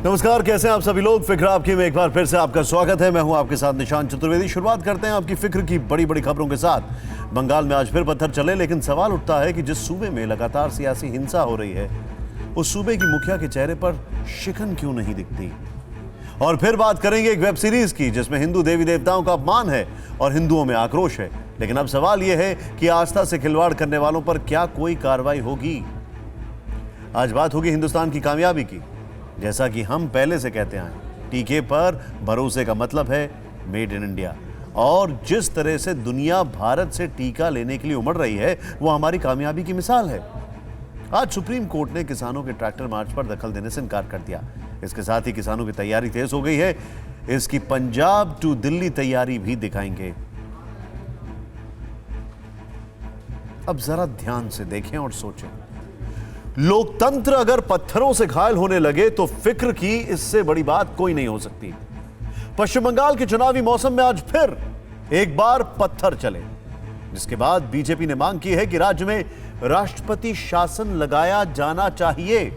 नमस्कार, कैसे हैं आप सभी लोग। फिक्र आपकी में एक बार फिर से आपका स्वागत है। मैं हूं आपके साथ निशांत चतुर्वेदी। शुरुआत करते हैं आपकी फिक्र की बड़ी बड़ी खबरों के साथ। बंगाल में आज फिर पत्थर चले, लेकिन सवाल उठता है कि जिस सूबे में लगातार सियासी हिंसा हो रही है, उस सूबे की मुखिया के चेहरे पर शिकन क्यों नहीं दिखती। और फिर बात करेंगे एक वेब सीरीज की जिसमें हिंदू देवी देवताओं का अपमान है और हिंदुओं में आक्रोश है। लेकिन अब सवाल यह है कि आस्था से खिलवाड़ करने वालों पर क्या कोई कार्रवाई होगी। आज बात होगी हिंदुस्तान की कामयाबी की। जैसा कि हम पहले से कहते हैं, टीके पर भरोसे का मतलब है मेड इन इंडिया। और जिस तरह से दुनिया भारत से टीका लेने के लिए उमड़ रही है, वो हमारी कामयाबी की मिसाल है। आज सुप्रीम कोर्ट ने किसानों के ट्रैक्टर मार्च पर दखल देने से इनकार कर दिया। इसके साथ ही किसानों की तैयारी तेज हो गई है। इसकी पंजाब टू दिल्ली तैयारी भी दिखाएंगे। अब जरा ध्यान से देखें और सोचें। लोकतंत्र अगर पत्थरों से घायल होने लगे तो फिक्र की इससे बड़ी बात कोई नहीं हो सकती। पश्चिम बंगाल के चुनावी मौसम में आज फिर एक बार पत्थर चले, जिसके बाद बीजेपी ने मांग की है कि राज्य में राष्ट्रपति शासन लगाया जाना चाहिए।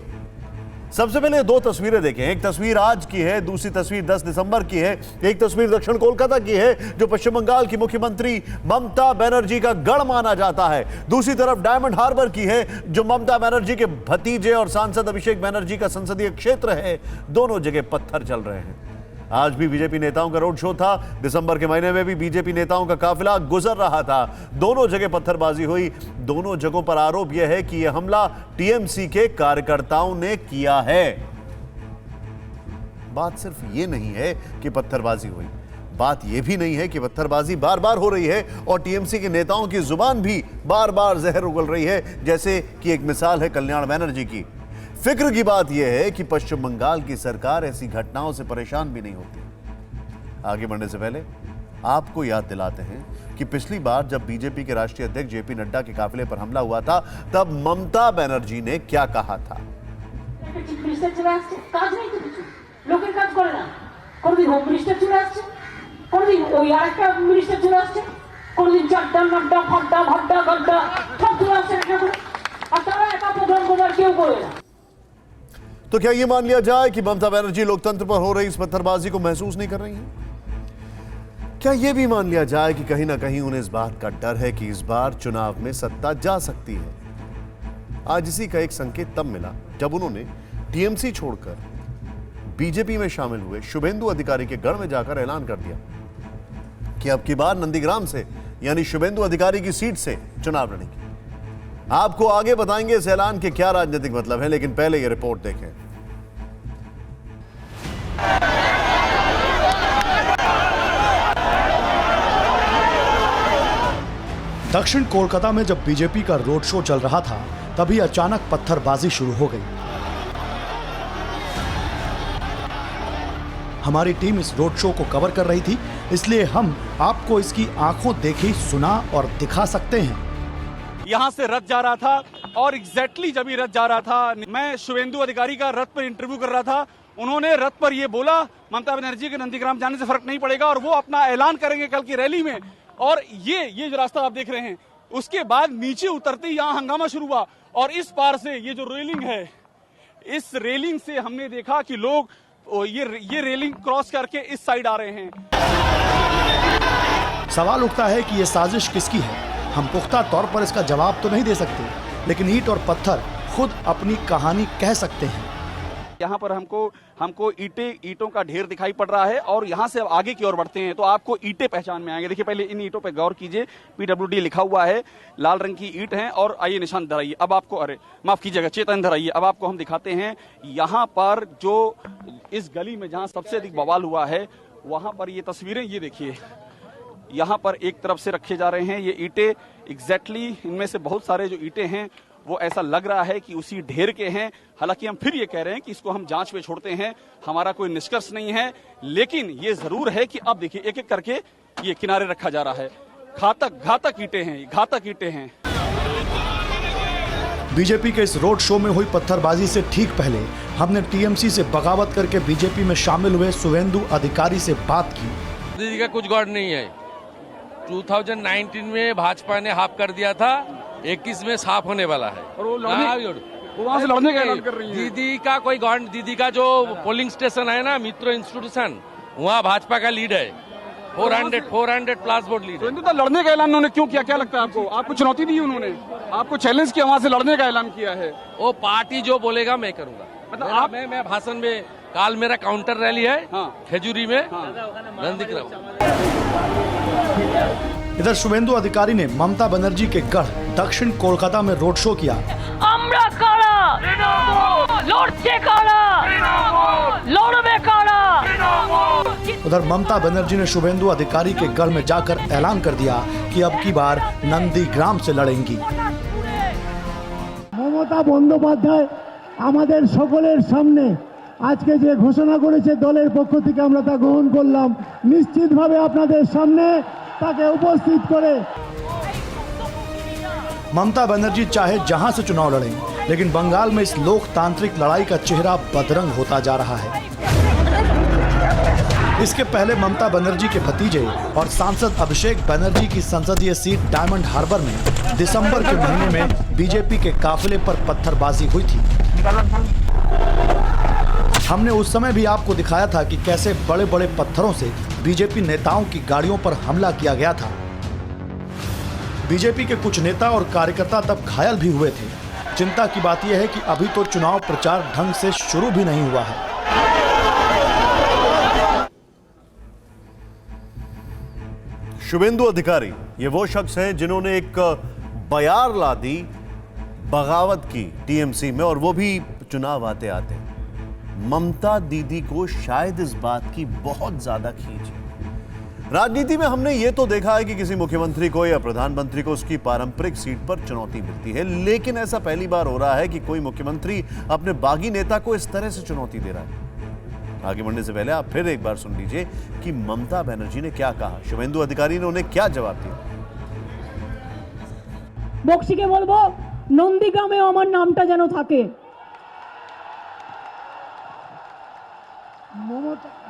सबसे पहले दो तस्वीरें देखें। एक तस्वीर आज की है, दूसरी तस्वीर 10 दिसंबर की है। एक तस्वीर दक्षिण कोलकाता की है, जो पश्चिम बंगाल की मुख्यमंत्री ममता बनर्जी का गढ़ माना जाता है। दूसरी तरफ डायमंड हार्बर की है, जो ममता बनर्जी के भतीजे और सांसद अभिषेक बनर्जी का संसदीय क्षेत्र है। दोनों जगह पत्थर चल रहे हैं। आज भी बीजेपी नेताओं का रोड शो था। दिसंबर के महीने में भी बीजेपी नेताओं का काफिला गुजर रहा था। दोनों जगह पत्थरबाजी हुई। दोनों जगहों पर आरोप यह है कि यह हमला टीएमसी के कार्यकर्ताओं ने किया है। बात सिर्फ यह नहीं है कि पत्थरबाजी हुई, बात यह भी नहीं है कि पत्थरबाजी बार बार हो रही है और टीएमसी के नेताओं की जुबान भी बार बार जहर उगल रही है, जैसे कि एक मिसाल है कल्याण बनर्जी की। फिक्र की बात यह है कि पश्चिम बंगाल की सरकार ऐसी घटनाओं से परेशान भी नहीं होती। आगे बढ़ने से पहले आपको याद दिलाते हैं कि पिछली बार जब बीजेपी के राष्ट्रीय अध्यक्ष जेपी नड्डा के काफिले पर हमला हुआ था, तब ममता बनर्जी ने क्या कहा था। तो क्या यह मान लिया जाए कि ममता बनर्जी लोकतंत्र पर हो रही इस पत्थरबाजी को महसूस नहीं कर रही हैं? क्या यह भी मान लिया जाए कि कहीं ना कहीं उन्हें इस बात का डर है कि इस बार चुनाव में सत्ता जा सकती है? आज इसी का एक संकेत तब मिला जब उन्होंने टीएमसी छोड़कर बीजेपी में शामिल हुए शुभेंदु अधिकारी के गढ़ में जाकर ऐलान कर दिया कि अब की बार नंदीग्राम से, यानी शुभेंदु अधिकारी की सीट से चुनाव लड़ेंगे। आपको आगे बताएंगे इस ऐलान के क्या राजनीतिक मतलब है, लेकिन पहले यह रिपोर्ट देखें। दक्षिण कोलकाता में जब बीजेपी का रोड शो चल रहा था, तभी अचानक पत्थरबाजी शुरू हो गई। हमारी टीम इस रोड शो को कवर कर रही थी, इसलिए हम आपको इसकी आंखों देखी सुना और दिखा सकते हैं। यहाँ से रथ जा रहा था और एग्जैक्टली जब ये रथ जा रहा था, मैं शुभेंदु अधिकारी का रथ पर इंटरव्यू कर रहा था। उन्होंने रथ पर ये बोला, ममता बनर्जी के नंदीग्राम जाने से फर्क नहीं पड़ेगा और वो अपना ऐलान करेंगे कल की रैली में। और ये जो रास्ता आप देख रहे हैं, उसके बाद नीचे उतरते ही यहाँ हंगामा शुरू हुआ। और इस पार से ये जो रेलिंग है, इस रेलिंग से हमने देखा कि लोग ये रेलिंग क्रॉस करके इस साइड आ रहे हैं। सवाल उठता है कि ये साजिश किसकी है। हम पुख्ता तौर पर इसका जवाब तो नहीं दे सकते, लेकिन ईंट और पत्थर खुद अपनी कहानी कह सकते हैं। यहाँ पर हमको ईंटों का ढेर दिखाई पड़ रहा है और यहाँ से आगे की ओर बढ़ते हैं तो आपको ईंटें पहचान में आएंगे। देखिए, पहले इन ईंटों पे गौर कीजिए। PWD लिखा हुआ है, लाल रंग की ईंट है। और आइए निशान धराइए। अब आपको, अरे माफ कीजिएगा, चेतन धराइए। अब आपको हम दिखाते हैं यहाँ पर जो इस गली में जहाँ सबसे अधिक बवाल हुआ है, वहाँ पर ये तस्वीरें, ये देखिए, यहाँ पर एक तरफ से रखे जा रहे हैं ये ईंटें। एग्जैक्टली इनमें से बहुत सारे जो ईंटें हैं वो ऐसा लग रहा है कि उसी ढेर के हैं। हालांकि हम फिर ये कह रहे हैं कि इसको हम जांच पे छोड़ते हैं, हमारा कोई निष्कर्ष नहीं है। लेकिन ये जरूर है कि अब देखिए एक एक करके ये किनारे रखा जा रहा है। घातक ईंटें हैं, घातक ईंटें हैं। बीजेपी के इस रोड शो में हुई पत्थरबाजी से ठीक पहले हमने टीएमसी से बगावत करके बीजेपी में शामिल हुए शुभेंदु अधिकारी से बात की। दीदी का कुछ गौर नहीं है। 2019 में भाजपा ने हाफ कर दिया था, 21 में साफ होने वाला है। और वो वो वहां से लड़ने का ऐलान कर रही है। दीदी का जो पोलिंग स्टेशन है ना, मित्रो इंस्टीट्यूशन, वहाँ भाजपा का लीड है। 400 प्लस वोट लीड है। तो लड़ने का ऐलान उन्होंने क्यों किया, क्या लगता है आपको? आपको चुनौती दी उन्होंने, आपको चैलेंज किया, वहां से लड़ने का ऐलान किया है? वो पार्टी जो बोलेगा मैं करूंगा। मतलब आप मैं भाषण में काल मेरा काउंटर रैली है खेजूरी में, नंदीग्राम। इधर शुभेंदु अधिकारी ने ममता बनर्जी के गढ़ दक्षिण कोलकाता में रोड शो किया। আমরা কারা লড়ছে কারা লড়বে কারা। उधर ममता बनर्जी ने शुभेंदु अधिकारी के गढ़ में जाकर ऐलान कर दिया कि अब की बार नंदीग्राम से लड़ेंगी। মমতা বন্দ্যোপাধ্যায় আমাদের সকলের সামনে আজকে যে ঘোষণা করেছে দলের পক্ষ থেকে আমরা তা গ্রহণ করলাম। নিশ্চিতভাবে আপনাদের সামনে তাকে উপস্থিত করে ममता बनर्जी चाहे जहां से चुनाव लड़ें, लेकिन बंगाल में इस लोकतांत्रिक लड़ाई का चेहरा बदरंग होता जा रहा है। इसके पहले ममता बनर्जी के भतीजे और सांसद अभिषेक बनर्जी की संसदीय सीट डायमंड हार्बर में दिसंबर के महीने में बीजेपी के काफिले पर पत्थरबाजी हुई थी। हमने उस समय भी आपको दिखाया था कि कैसे बड़े बड़े पत्थरों से बीजेपी नेताओं की गाड़ियों पर हमला किया गया था। बीजेपी के कुछ नेता और कार्यकर्ता तब घायल भी हुए थे। चिंता की बात यह है कि अभी तो चुनाव प्रचार ढंग से शुरू भी नहीं हुआ है। शुभेंदु अधिकारी ये वो शख्स हैं जिन्होंने एक बयार ला दी, बगावत की टीएमसी में, और वो भी चुनाव आते आते। ममता दीदी को शायद इस बात की बहुत ज्यादा खींच है। राजनीति में हमने ये तो देखा है कि किसी मुख्यमंत्री को या प्रधानमंत्री को उसकी पारंपरिक सीट पर चुनौती मिलती है, लेकिन ऐसा पहली बार हो रहा है कि कोई मुख्यमंत्री अपने बागी नेता को इस तरह से चुनौती दे रहा है। आगे बढ़ने से पहले आप फिर एक बार सुन लीजिए कि ममता बनर्जी ने क्या कहा, शुभेंदु अधिकारी ने उन्हें क्या जवाब दिया। বক্সিকে বলবো নন্দীগ্রামেও আমার নামটা যেন থাকে।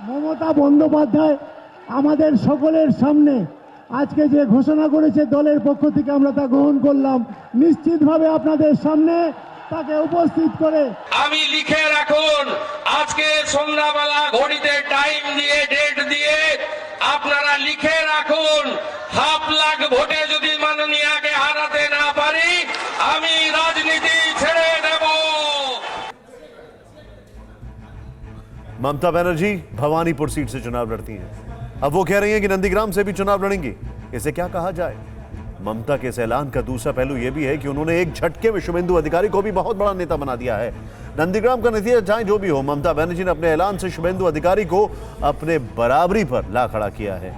মমতা বন্দ্যোপাধ্যায় আমাদের সকলের সামনে আজকে যে ঘোষণা করেছে দলের পক্ষ থেকে আমরা তা গ্রহণ করলাম। নিশ্চিতভাবে আপনাদের সামনে তাকে উপস্থিত করে আমি লিখে রাখুন, আজকে সন্ধ্যাবেলা ঘড়িতে টাইম দিয়ে ডেট দিয়ে আপনারা লিখে রাখুন, 5,00,000 ভোটে যদি মাননীয়াকে হারাতে না পারি আমি রাজনীতি ছেড়ে দেব। ममता बनर्जी भवानीपुर सीट से चुनाव लड़ती हैं। अब वो कह रही हैं कि नंदीग्राम से भी चुनाव लड़ेंगी। इसे क्या कहा जाए? ममता के इस ऐलान का दूसरा पहलू यह भी है कि उन्होंने एक झटके में शुभेंदु अधिकारी को भी बहुत बड़ा नेता बना दिया है। नंदीग्राम का नतीजा चाहे जो भी हो, ममता बनर्जी ने अपने ऐलान से शुभेंदु अधिकारी को अपने बराबरी पर ला खड़ा किया है।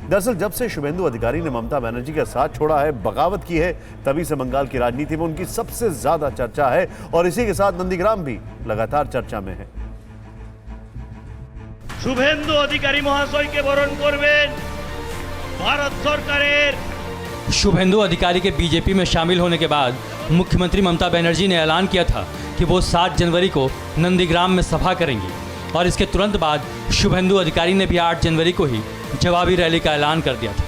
दरअसल जब से शुभेंदु अधिकारी ने ममता बनर्जी का साथ छोड़ा है, बगावत की है, तभी से बंगाल की राजनीति में उनकी सबसे ज्यादा चर्चा है, और इसी के साथ नंदीग्राम भी लगातार चर्चा में है। শুভেন্দু অধিকারী মহাশয়কে বরণ করবেন ভারত সরকারের। शुभेंदु अधिकारी के बीजेपी में शामिल होने के बाद मुख्यमंत्री ममता बनर्जी ने ऐलान किया था कि वो 7 जनवरी को नंदीग्राम में सभा करेंगी, और इसके तुरंत बाद शुभेंदु अधिकारी ने भी 8 जनवरी को ही जवाबी रैली का ऐलान कर दिया था।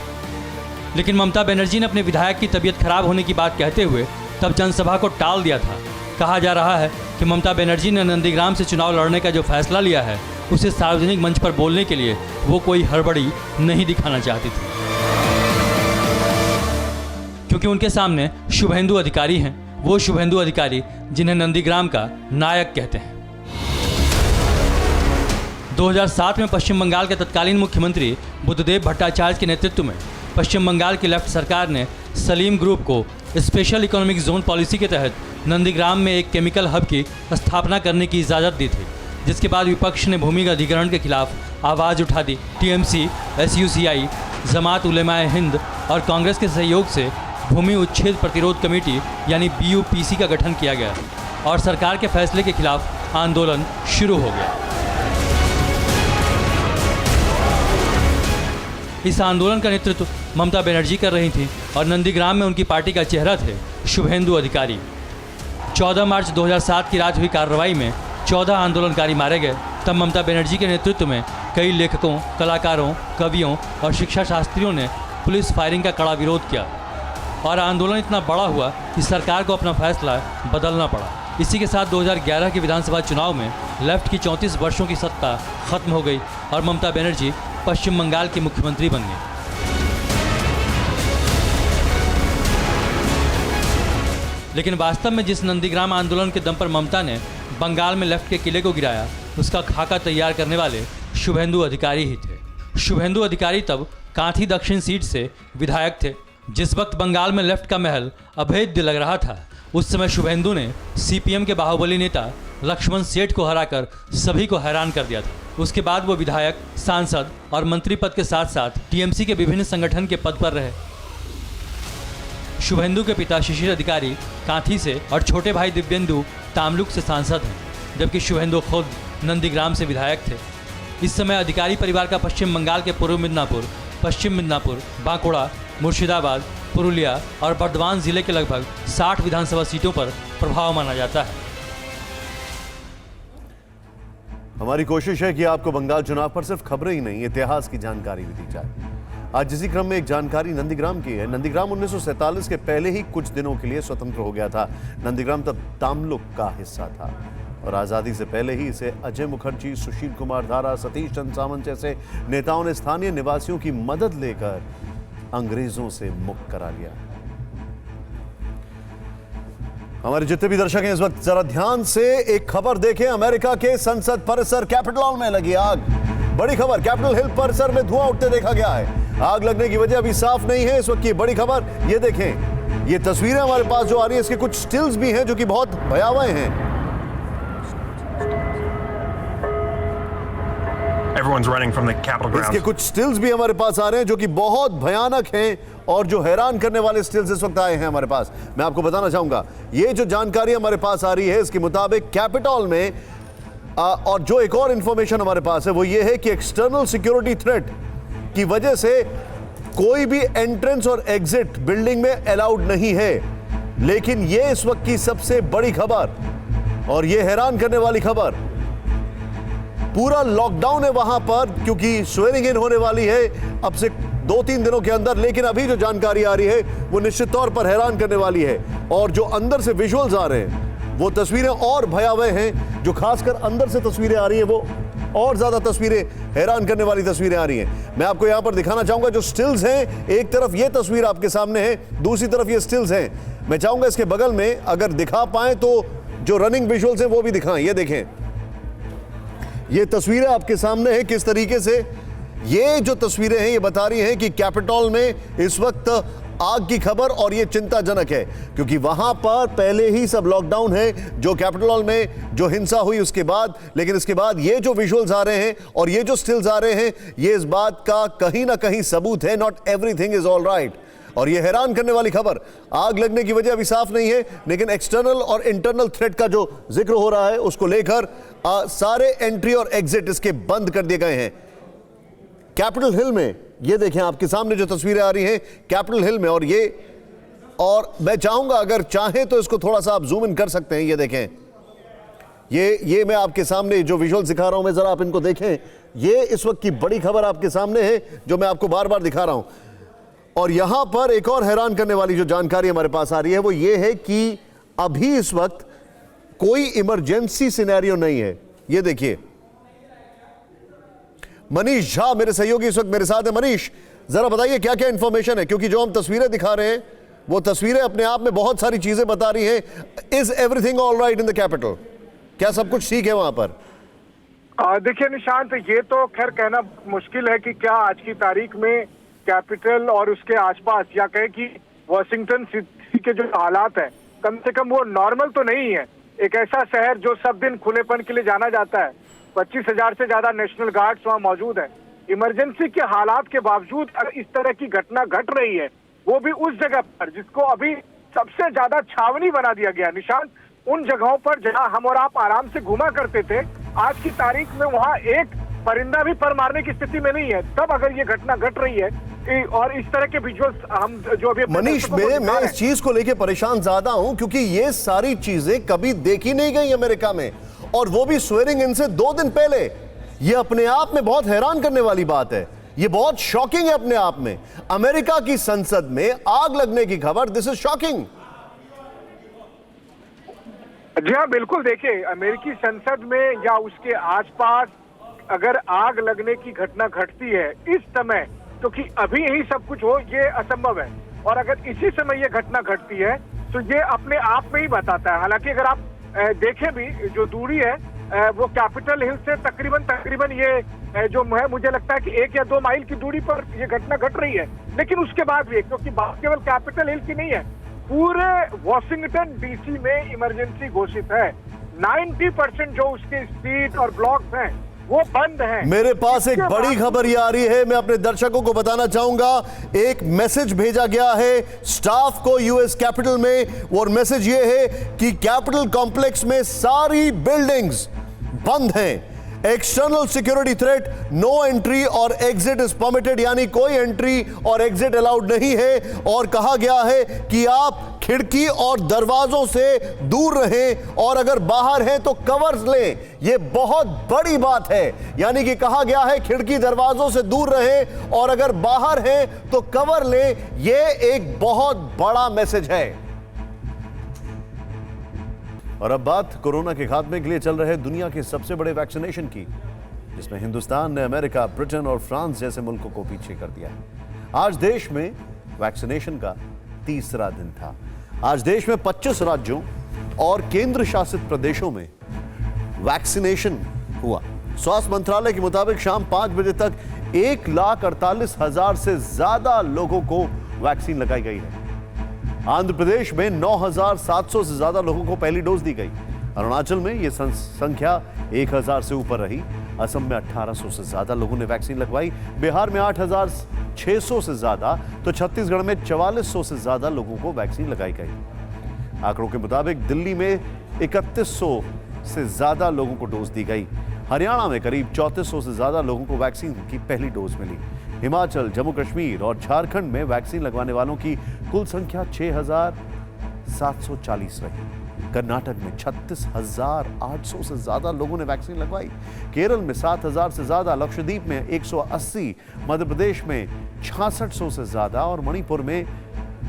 लेकिन ममता बनर्जी ने अपने विधायक की तबीयत खराब होने की बात कहते हुए तब जनसभा को टाल दिया था। कहा जा रहा है कि ममता बनर्जी ने नंदीग्राम से चुनाव लड़ने का जो फैसला लिया है, उसे सार्वजनिक मंच पर बोलने के लिए वो कोई हड़बड़ी नहीं दिखाना चाहती थी, क्योंकि उनके सामने शुभेंदु अधिकारी हैं, वो शुभेंदु अधिकारी जिन्हें नंदीग्राम का नायक कहते हैं। 2007 में पश्चिम बंगाल के तत्कालीन मुख्यमंत्री बुद्धदेव भट्टाचार्य के नेतृत्व में पश्चिम बंगाल की लेफ्ट सरकार ने सलीम ग्रुप को स्पेशल इकोनॉमिक जोन पॉलिसी के तहत नंदीग्राम में एक केमिकल हब की स्थापना करने की इजाज़त दी थी, जिसके बाद विपक्ष ने भूमि अधिग्रहण के खिलाफ आवाज़ उठा दी। टीएमसी, SUCI, जमात उलेमाए हिंद और कांग्रेस के सहयोग से भूमि उच्छेद प्रतिरोध कमेटी यानी BUPC का गठन किया गया और सरकार के फैसले के खिलाफ आंदोलन शुरू हो गया। इस आंदोलन का नेतृत्व ममता बनर्जी कर रही थी और नंदीग्राम में उनकी पार्टी का चेहरा थे शुभेंदु अधिकारी। 14 मार्च 2007 की रात हुई कार्रवाई में 14 आंदोलनकारी मारे गए। तब ममता बनर्जी के नेतृत्व में कई लेखकों, कलाकारों, कवियों और शिक्षा शास्त्रियों ने पुलिस फायरिंग का कड़ा विरोध किया और आंदोलन इतना बड़ा हुआ कि सरकार को अपना फैसला बदलना पड़ा। इसी के साथ 2011 के विधानसभा चुनाव में लेफ्ट की 34 वर्षों की सत्ता खत्म हो गई और ममता बनर्जी पश्चिम बंगाल की मुख्यमंत्री बन गई। लेकिन वास्तव में जिस नंदीग्राम आंदोलन के दम पर ममता ने बंगाल में लेफ्ट के किले को गिराया, उसका खाका तैयार करने वाले शुभेंदु अधिकारी ही थे। शुभेंदु अधिकारी तब कांठी दक्षिण सीट से विधायक थे। जिस वक्त बंगाल में लेफ्ट का महल अभेद्य लग रहा था, उस समय शुभेंदु ने सीपीएम के बाहुबली नेता लक्ष्मण सेठ को हराकर सभी को हैरान कर दिया था। उसके बाद वो विधायक, सांसद और मंत्री पद के साथ साथ टीएमसी के विभिन्न संगठन के पद पर रहे। शुभेंदु के पिता शिशिर अधिकारी कांठी से और छोटे भाई दिव्येंदु तामलुक से सांसद हैं, जबकि शुभेंदु खुद नंदीग्राम से विधायक थे। इस समय अधिकारी परिवार का पश्चिम बंगाल के पूर्व मिदनापुर, पश्चिम मिदनापुर, बांकुड़ा, मुर्शिदाबाद, पुरुलिया और बर्धमान जिले के लगभग 60 विधानसभा सीटों पर प्रभाव माना जाता है। हमारी कोशिश है कि आपको बंगाल चुनाव पर सिर्फ खबरें ही नहीं, इतिहास की जानकारी भी दी जाए। आज इसी क्रम में एक जानकारी नंदीग्राम की है। नंदीग्राम 1947 के पहले ही कुछ दिनों के लिए स्वतंत्र हो गया था। नंदीग्राम तब तामलुक का हिस्सा था और आज़ादी से पहले ही इसे अजय मुखर्जी, सुशील कुमार धारा, सतीश चंद्र सावंत जैसे नेताओं ने स्थानीय निवासियों की मदद लेकर अंग्रेजों से मुक्त करा लिया। हमारे जितने भी दर्शक हैं इस वक्त जरा ध्यान से एक खबर देखें। अमेरिका के संसद परिसर कैपिटल में लगी आग। बड़ी खबर, कैपिटल हिल परिसर में धुआं उठते देखा गया है। आग लगने की वजह अभी साफ नहीं है इस वक्त की बड़ी खबर। ये देखें, ये तस्वीरें हमारे पास जो आ रही है, इसके कुछ स्टिल्स भी हैं जो कि बहुत भयावह हैं। Everyone's running from the Capitol grounds. इसके कुछ स्टिल्स भी हमारे पास आ रहे हैं जो कि बहुत भयानक हैं और जो हैरान करने वाले स्टिल्स इस वक्त आए हैं हमारे पास। मैं आपको बताना चाहूंगा, ये जो जानकारी हमारे पास आ रही है इसके मुताबिक कैपिटल में और जो एक और इंफॉर्मेशन हमारे पास है वो ये है कि एक्सटर्नल सिक्योरिटी थ्रेट की वजह से कोई भी एंट्रेंस और एग्जिट बिल्डिंग में अलाउड नहीं है। लेकिन ये इस वक्त की सबसे बड़ी खबर और ये हैरान करने वाली खबर, पूरा लॉकडाउन है वहां पर क्योंकि स्वेरिंग इन होने वाली है अब से 2-3 दिनों के अंदर। लेकिन अभी जो जानकारी आ रही है वो निश्चित तौर पर हैरान करने वाली है और जो अंदर से विजुअल्स आ रहे हैं वो तस्वीरें और भयावह हैं। जो खासकर अंदर से तस्वीरें आ रही है वो और ज्यादा तस्वीरें, हैरान करने वाली तस्वीरें आ रही हैं। मैं आपको यहां पर दिखाना चाहूंगा जो स्टिल्स हैं। एक तरफ ये तस्वीर आपके सामने है, दूसरी तरफ ये स्टिल्स हैं। मैं चाहूंगा इसके बगल में अगर दिखा पाए तो जो रनिंग विजुअल्स हैं वो भी दिखाएं। ये देखें, ये तस्वीरें आपके सामने हैं किस तरीके से। ये जो तस्वीरें हैं ये बता रही हैं कि कैपिटल में इस वक्त आग की खबर और ये चिंताजनक है क्योंकि वहां पर पहले ही सब लॉकडाउन है जो कैपिटल में जो हिंसा हुई उसके बाद। लेकिन इसके बाद ये जो विजुअल्स आ रहे हैं और ये जो स्टिल्स आ रहे हैं ये इस बात का कहीं ना कहीं सबूत है, not everything is all right. और ये हैरान करने वाली खबर, आग लगने की वजह अभी साफ नहीं है लेकिन एक्सटर्नल और इंटरनल थ्रेट का जो जिक्र हो रहा है उसको लेकर सारे एंट्री और एग्जिट इसके बंद कर दिए गए हैं कैपिटल हिल में। ये देखें आपके सामने जो तस्वीरें आ रही हैं कैपिटल हिल में। और मैं चाहूंगा अगर चाहें तो इसको थोड़ा सा आप जूम इन कर सकते हैं। ये देखें, ये मैं आपके सामने जो विजुअल्स दिखा रहा हूं, मैं जरा आप इनको देखें। ये इस वक्त की बड़ी खबर आपके सामने है जो मैं आपको बार बार दिखा रहा हूं। और यहां पर एक और हैरान करने वाली जो जानकारी हमारे पास आ रही है वो ये है कि अभी इस वक्त कोई इमरजेंसी सिनेरियो नहीं है। ये देखिए, मनीष झा मेरे सहयोगी इस वक्त मेरे साथ है। मनीष, जरा बताइए क्या क्या इंफॉर्मेशन है क्योंकि जो हम तस्वीरें दिखा रहे हैं वो तस्वीरें अपने आप में बहुत सारी चीजें बता रही हैं। Is everything all right in the capital? क्या सब कुछ ठीक है वहां पर? देखिए निशांत, ये तो खैर कहना मुश्किल है कि क्या आज की तारीख में कैपिटल और उसके आसपास या कहे कि वॉशिंगटन सिटी के जो हालात हैं कम से कम वो नॉर्मल तो नहीं है। एक ऐसा शहर जो सब दिन खुलेपन के लिए जाना जाता है, 25,000 से ज्यादा नेशनल गार्ड्स वहाँ मौजूद है। इमरजेंसी के हालात के बावजूद अगर इस तरह की घटना घट रही है वो भी उस जगह पर जिसको अभी सबसे ज्यादा छावनी बना दिया गया। निशांत, उन जगहों पर जहाँ हम और आप आराम से घुमा करते थे, आज की तारीख में वहाँ एक परिंदा भी पर मारने की स्थिति में नहीं है। तब अगर ये घटना घट रही है और इस तरह के विजुअल्स हम जो अभी मनीष, मैं इस चीज को लेकर परेशान ज्यादा हूं क्योंकि ये सारी चीजें कभी देखी नहीं गई अमेरिका में और वो भी स्वेरिंग इन से 2 दिन पहले। ये अपने आप में बहुत हैरान करने वाली बात है, ये बहुत शॉकिंग है अपने आप में। अमेरिका की संसद में आग लगने की खबर, दिस इज शॉकिंग। जी हाँ, बिल्कुल। देखिए, अमेरिकी संसद में या उसके आसपास अगर आग लगने की घटना घटती है इस समय, क्योंकि अभी यही सब कुछ हो, ये असंभव है। और अगर इसी समय ये घटना घटती है तो ये अपने आप में ही बताता है। हालांकि अगर आप देखें भी, जो दूरी है वो कैपिटल हिल से तकरीबन ये जो है, मुझे लगता है कि 1 या 2 माइल की दूरी पर ये घटना घट रही है। लेकिन उसके बाद भी, क्योंकि बात केवल कैपिटल हिल की नहीं है, पूरे वॉशिंगटन डीसी में इमरजेंसी घोषित है। 90% जो उसके स्ट्रीट और ब्लॉक्स हैं वो बंद हैं। मेरे पास एक बड़ी खबर ये आ रही है, मैं अपने दर्शकों को बताना चाहूंगा। एक मैसेज भेजा गया है स्टाफ को यूएस कैपिटल में, और मैसेज ये है कि कैपिटल कॉम्प्लेक्स में सारी बिल्डिंग्स बंद हैं। External security threat, no entry और एग्जिट इज परमिटेड, यानी कोई एंट्री और एग्जिट अलाउड नहीं है। और कहा गया है कि आप खिड़की और दरवाजों से दूर रहें, और अगर बाहर हैं तो कवर्स लें। यह बहुत बड़ी बात है, यानी कि कहा गया है खिड़की दरवाजों से दूर रहें, और अगर बाहर हैं तो कवर लें। यह एक बहुत बड़ा मैसेज है। और अब बात कोरोना के खात्मे के लिए चल रहे दुनिया के सबसे बड़े वैक्सीनेशन की, जिसमें हिंदुस्तान ने अमेरिका, ब्रिटेन और फ्रांस जैसे मुल्कों को पीछे कर दिया है। आज देश में वैक्सीनेशन का तीसरा दिन था। आज देश में 25 राज्यों और केंद्र शासित प्रदेशों में वैक्सीनेशन हुआ। स्वास्थ्य मंत्रालय के मुताबिक शाम 5 बजे तक 1,48,000 से ज्यादा लोगों को वैक्सीन लगाई गई है। आंध्र प्रदेश में 9,700 से ज्यादा लोगों को पहली डोज दी गई। अरुणाचल में यह संख्या 1,000 से ऊपर रही। असम में 1,800 से ज्यादा लोगों ने वैक्सीन लगवाई। बिहार में 8,600 से ज्यादा, तो छत्तीसगढ़ में 4,400 से ज्यादा लोगों को वैक्सीन लगाई गई। आंकड़ों के मुताबिक दिल्ली में 3,100 से ज्यादा लोगों को डोज दी गई। हरियाणा में करीब 3,400 से ज्यादा लोगों को वैक्सीन की पहली डोज मिली। हिमाचल, जम्मू कश्मीर और झारखंड में वैक्सीन लगवाने वालों की कुल संख्या 6,740 रही। कर्नाटक में 36,800 से ज्यादा लोगों ने वैक्सीन लगवाई। केरल में 7,000 से ज्यादा, लक्षद्वीप में 180, मध्य प्रदेश में 6,600 से ज्यादा और मणिपुर में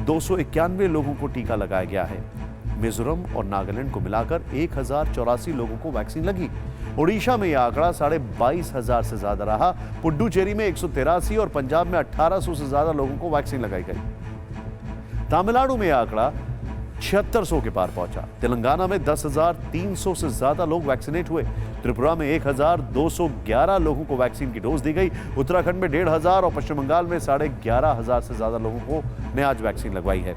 291 लोगों को टीका लगाया गया है। मिजोरम और नागालैंड को मिलाकर 1,084 लोगों को वैक्सीन लगी। ओडिशा में यह आंकड़ा 22,500 से ज्यादा रहा। पुडुचेरी में 183 और पंजाब में 1,800 से ज्यादा लोगों को वैक्सीन लगाई गई। तमिलनाडु में यह आंकड़ा 7,600 के पार पहुंचा। तेलंगाना में 10,300 से ज्यादा लोग वैक्सीनेट हुए। त्रिपुरा में 1,211 लोगों को वैक्सीन की डोज दी गई। उत्तराखंड में 1,500 और पश्चिम बंगाल में 11,500 से ज्यादा लोगों को ने आज वैक्सीन लगवाई है।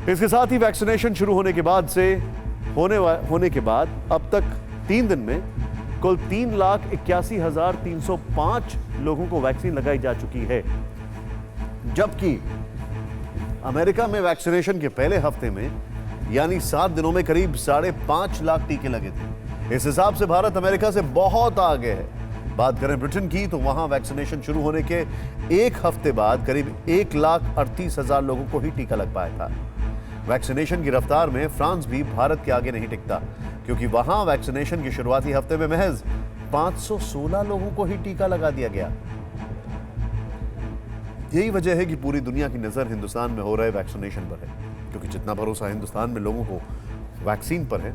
इसके साथ ही वैक्सीनेशन शुरू होने के बाद अब तक 3 दिन में कुल 3,81,305 लोगों को वैक्सीन लगाई जा चुकी है। जबकि अमेरिका में वैक्सीनेशन के पहले हफ्ते में यानी 7 दिनों में करीब 5.5 लाख टीके लगे थे। इस हिसाब से भारत अमेरिका से बहुत आगे है। बात करें ब्रिटेन की, तो वहां वैक्सीनेशन शुरू होने के 1 हफ्ते बाद करीब 1,38,000 लोगों को ही टीका लग पाया था। वैक्सीनेशन की रफ्तार में फ्रांस भी भारत के आगे नहीं टिकता, क्योंकि वहां वैक्सीनेशन के शुरुआती हफ्ते में महज 516 लोगों को ही टीका लगा दिया गया। यही वजह है कि पूरी दुनिया की नजर हिंदुस्तान में हो रहे वैक्सीनेशन पर है, क्योंकि जितना भरोसा हिंदुस्तान में लोगों को वैक्सीन पर है,